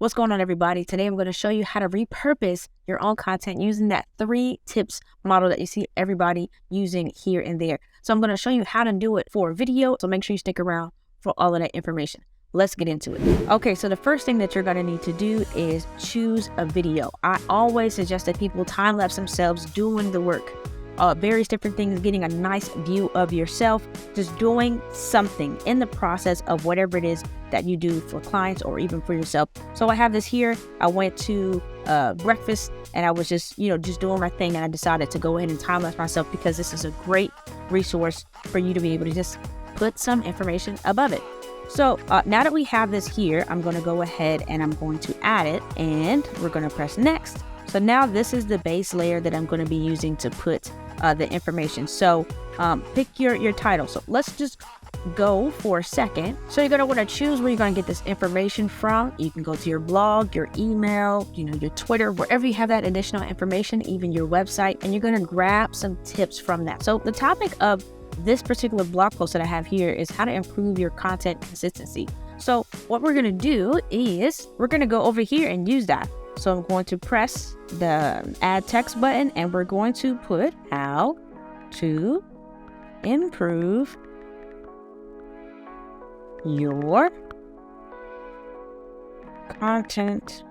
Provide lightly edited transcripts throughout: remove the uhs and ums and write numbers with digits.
What's going on, everybody? Today I'm going to show you how to repurpose your own content using that 3 tips model that you see everybody using here and there. So I'm going to show you how to do it for a video, so make sure you stick around for all of that information. Let's get into it. Okay, so the first thing that you're going to need to do is choose a video. I always suggest that people time-lapse themselves doing the work. Various different things, getting a nice view of yourself, just doing something in the process of whatever it is that you do for clients or even for yourself. So I have this here. I went to breakfast and I was just doing my thing, and I decided to go ahead and time-lapse myself because this is a great resource for you to be able to just put some information above it. So now that we have this here, I'm going to go ahead and I'm going to add it, and we're going to press next. So now this is the base layer that I'm going to be using to put the information. So pick your title. So let's just go for a second. So you're going to want to choose where you're going to get this information from. You can go to your blog, your email, your Twitter, wherever you have that additional information, even your website, and you're going to grab some tips from that. So the topic of this particular blog post that I have here is how to improve your content consistency. So what we're going to do is we're going to go over here and use that. So I'm going to press the add text button, and we're going to put how to improve your content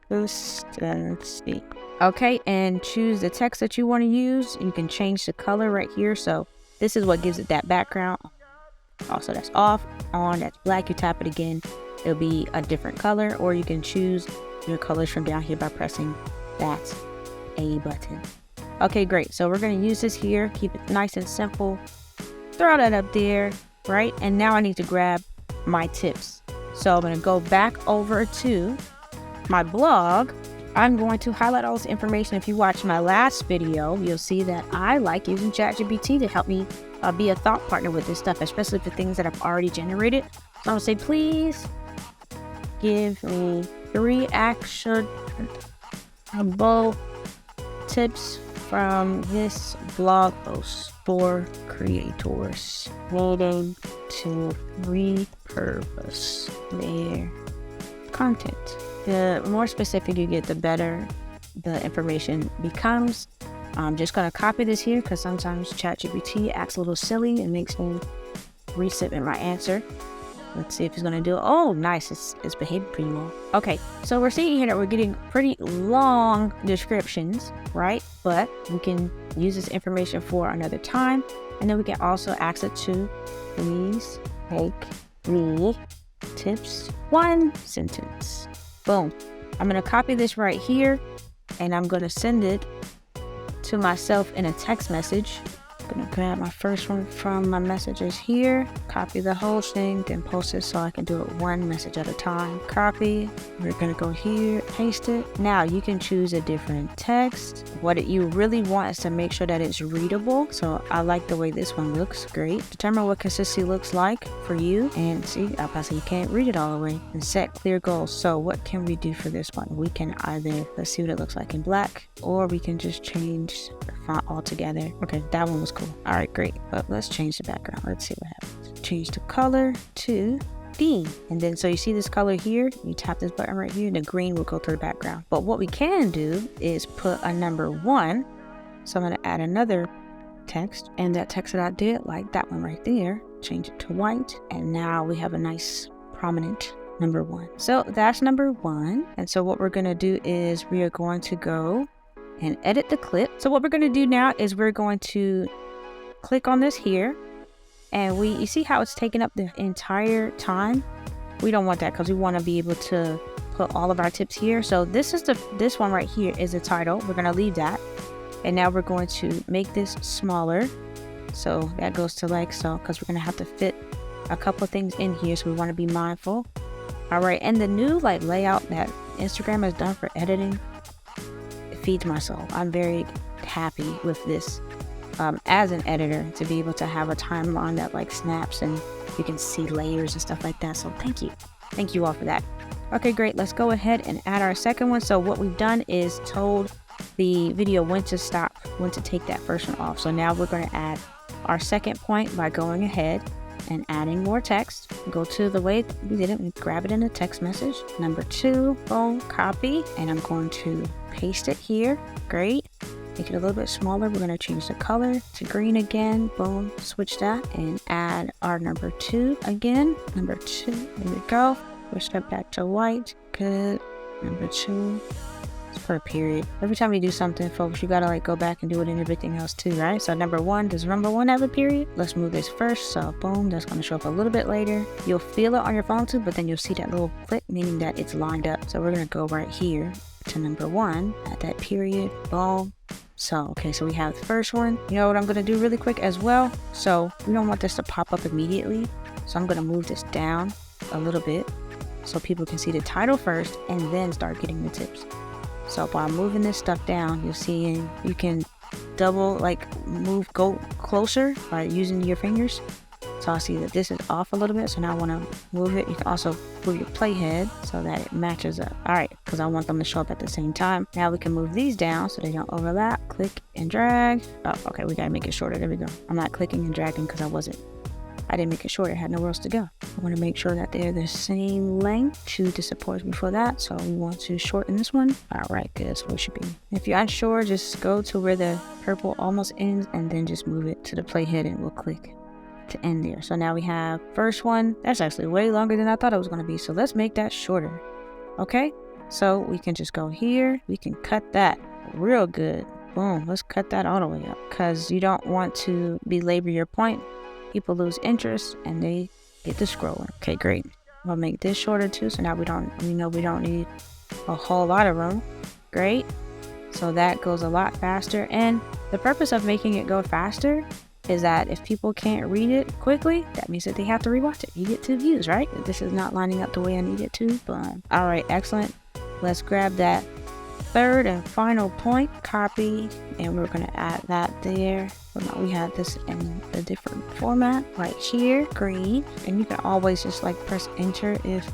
consistency. Okay, and choose the text that you want to use. You can change the color right here. So this is what gives it that background. Also, that's off, on, that's black. You tap it again, it'll be a different color, or you can choose your colors from down here by pressing that A button. Okay, great. So we're going to use this here, keep it nice and simple, throw that up there, right? And now I need to grab my tips. So I'm going to go back over to my blog. I'm going to highlight all this information. If you watch my last video, you'll see that I like using ChatGPT to help me be a thought partner with this stuff, especially for things that I've already generated. So I'm going to say, please give me 3 actionable tips from this blog post for creators needing to repurpose their content. The more specific you get, the better the information becomes. I'm just going to copy this here because sometimes ChatGPT acts a little silly and makes me resubmit my answer. Let's see if he's going to do it. Oh, nice. It's behaving pretty well. Okay, so we're seeing here that we're getting pretty long descriptions, right? But we can use this information for another time. And then we can also ask it to please make me tips 1 sentence. Boom. I'm going to copy this right here, and I'm going to send it to myself in a text message. I'm going to grab my first one from my messages here, copy the whole thing, then post it so I can do it 1 message at a time. Copy. We're going to go here, paste it. Now you can choose a different text. What you really want is to make sure that it's readable. So I like the way this one looks. Great. Determine what consistency looks like for you. And see, obviously you can't read it all the way. And set clear goals. So what can we do for this one? We can either, let's see what it looks like in black, or we can just change the font altogether. Okay, that one was cool. All right, great. But let's change the background. Let's see what happens. Change the color to theme. And then so you see this color here, you tap this button right here, the green will go to the background. But what we can do is put a number 1. So I'm going to add another text, and that text that I did, like that one right there, change it to white. And now we have a nice prominent number 1. So that's number 1. And so what we're going to do is we are going to go and edit the clip. So what we're going to do now is we're going to click on this here, and you see how it's taking up the entire time? We don't want that because we want to be able to put all of our tips here. So this one right here is the title. We're going to leave that. And now we're going to make this smaller. So that goes to like so, because we're going to have to fit a couple of things in here. So we want to be mindful. All right. And the new layout that Instagram has done for editing, it feeds my soul. I'm very happy with this. As an editor, to be able to have a timeline that snaps and you can see layers and stuff like that. So thank you all for that. Okay, great. Let's go ahead and add our second one. So what we've done is told the video when to stop, when to take that first one off. So now we're going to add our second point by going ahead and adding more text. Go to the way we did it and grab it in a text message. Number 2, boom, copy, and I'm going to paste it here. Great. Make it a little bit smaller. We're going to change the color to green again. Boom, switch that and add our number 2 again. Number 2, there we go. Switch that back to white. Good. Number 2. Let's put a period. Every time you do something, folks, you gotta go back and do it in everything else too, right? So number 1, does number 1 have a period? Let's move this first. So boom, that's gonna show up a little bit later. You'll feel it on your phone too, but then you'll see that little click, meaning that it's lined up. So we're gonna go right here to number 1, add that period, boom. So, okay, so we have the first one. You know what I'm gonna do really quick as well? So we don't want this to pop up immediately. So I'm gonna move this down a little bit so people can see the title first and then start getting the tips. So by moving this stuff down, you'll see you can double, go closer by using your fingers. So I see that this is off a little bit, so now I want to move it. You can also move your playhead so that it matches up. All right, because I want them to show up at the same time. Now we can move these down so they don't overlap. Click and drag. Oh, okay, we got to make it shorter. There we go. I'm not clicking and dragging because I didn't make it short. It had nowhere else to go. I want to make sure that they're the same length to the supports before that. So we want to shorten this one. All right, good. So it should be. If you're unsure, just go to where the purple almost ends and then just move it to the playhead and we'll click to end there. So now we have first one. That's actually way longer than I thought it was going to be. So let's make that shorter. Okay. So we can just go here. We can cut that real good. Boom. Let's cut that all the way up because you don't want to belabor your point. People lose interest and they get to scrolling. Okay, great. We'll make this shorter too. So now we know we don't need a whole lot of room. Great. So that goes a lot faster. And the purpose of making it go faster is that if people can't read it quickly, that means that they have to rewatch it. You get 2 views, right? This is not lining up the way I need it to, but all right, excellent. Let's grab that third and final point, copy, and we're going to add that there. Well, now we have this in a different format right here, green, and you can always just press enter if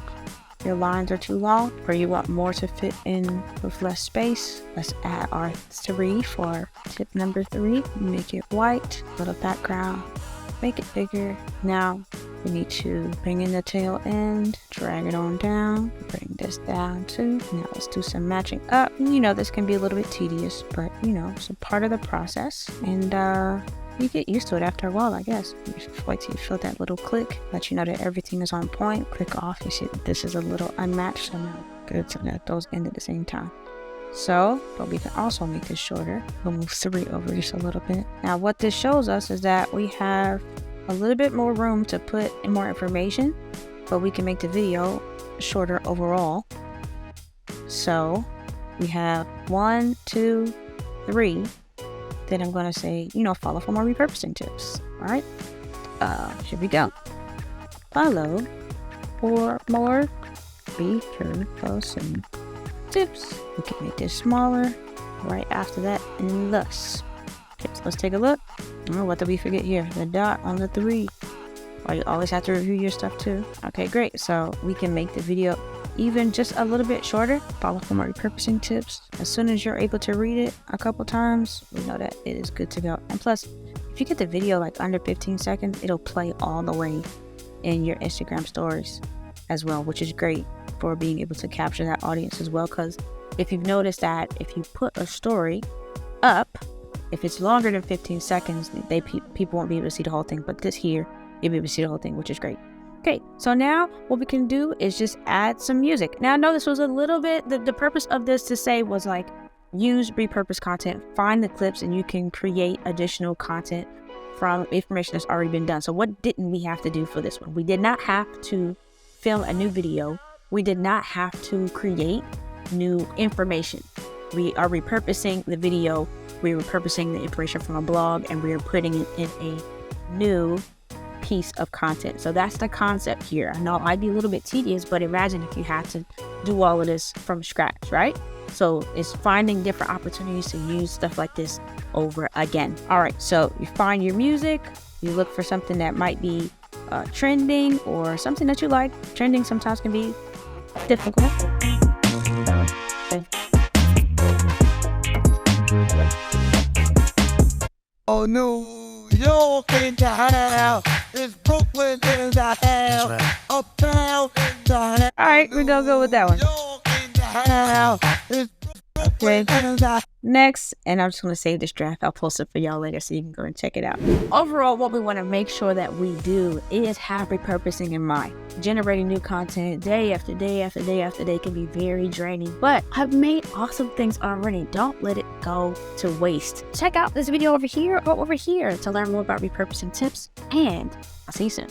your lines are too long or you want more to fit in with less space. Let's add our 3 for tip number 3. Make it white, little background, make it bigger. Now we need to bring in the tail end, drag it on down, bring this down too. Now let's do some matching up. This can be a little bit tedious, but it's a part of the process. And you get used to it after a while, I guess. Just wait till you feel that little click, let you know that everything is on point. Click off, you see this is a little unmatched, so now good, so that those end at the same time. So, but we can also make this shorter. We'll move 3 over just a little bit. Now what this shows us is that we have a little bit more room to put in more information, but we can make the video shorter overall. So we have 1, 2, 3. Then I'm going to say, follow for more repurposing tips. All right. Here we go. Follow for more repurposing tips. We can make this smaller right after that and thus. Okay, so let's take a look. Oh, what did we forget here? The dot on the 3. Oh, you always have to review your stuff too. Okay, great. So we can make the video even just a little bit shorter. Follow for more repurposing tips. As soon as you're able to read it a couple times, we know that it is good to go. And plus, if you get the video under 15 seconds, it'll play all the way in your Instagram stories as well, which is great for being able to capture that audience as well. Because if you've noticed that if you put a story up, if it's longer than 15 seconds, people won't be able to see the whole thing. But this here, you'll be able to see the whole thing, which is great. Okay, so now what we can do is just add some music. Now I know this was a little bit, the purpose of this to say was use repurpose content, find the clips, and you can create additional content from information that's already been done. So what didn't we have to do for this one? We did not have to film a new video. We did not have to create new information. We are repurposing the video. We're repurposing the information from a blog and we're putting it in a new piece of content. So that's the concept here. I know it might be a little bit tedious, but imagine if you had to do all of this from scratch, right? So it's finding different opportunities to use stuff like this over again. All right, so you find your music, you look for something that might be trending or something that you like. Trending sometimes can be difficult. Oh no. York in the house. It's Brooklyn in the house. Uptown in the house. Alright, we're gonna go with that one. York in the house. It's Okay. Brooklyn in the Next, and I'm just going to save this draft. I'll post it for y'all later so you can go and check it out. Overall, what we want to make sure that we do is have repurposing in mind. Generating new content day after day after day after day can be very draining, but I've made awesome things already. Don't let it go to waste. Check out this video over here or over here to learn more about repurposing tips, and I'll see you soon.